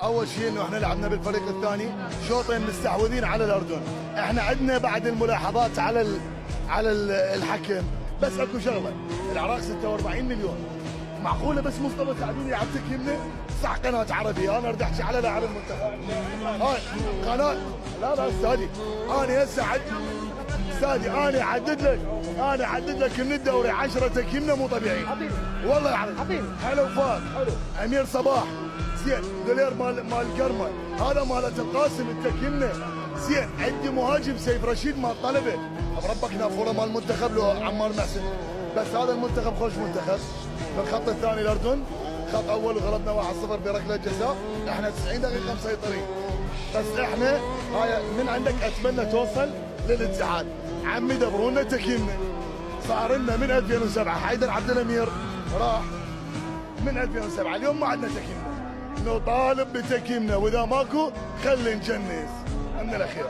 اول شيء انه احنا لعبنا بالفريق الثاني شوطين مستحوذين على الاردن. احنا عندنا بعد الملاحظات على الحكم، بس اكو شغله، العراق 46 مليون، معقوله بس مصطفى سعدون يلعب تكيمنا؟ صح قناه عربيه، انا اريد احكي على لاعب المنتخب. هاي قناه، لا استاذي، انا هسه استاذي انا احدد لك من الدوري 10 تكيمنا مو طبيعي. والله العظيم. حلو فات، حلو امير صباح زين، دولير مال الكرمل، هذا مالت القاسم التكيمنا زين. عندي مهاجم سيف رشيد مال طلبه، ربك نافوره مال المنتخب لو عمار محسن. بس هذا المنتخب خوش منتخب. بالخط الثاني الاردن، خط اول غلبنا 1-0 بركله جزاء، احنا 90 دقيقه مسيطرين. بس احنا هاي من عندك اتمنى توصل للاتحاد، عمي دبرونا تكيمنا. صار لنا من 2007 حيدر عبد الامير راح من 2007 اليوم ما عندنا تكيمنا، نطالب بتكيمنا، واذا ماكو خلي نجنس من الاخير.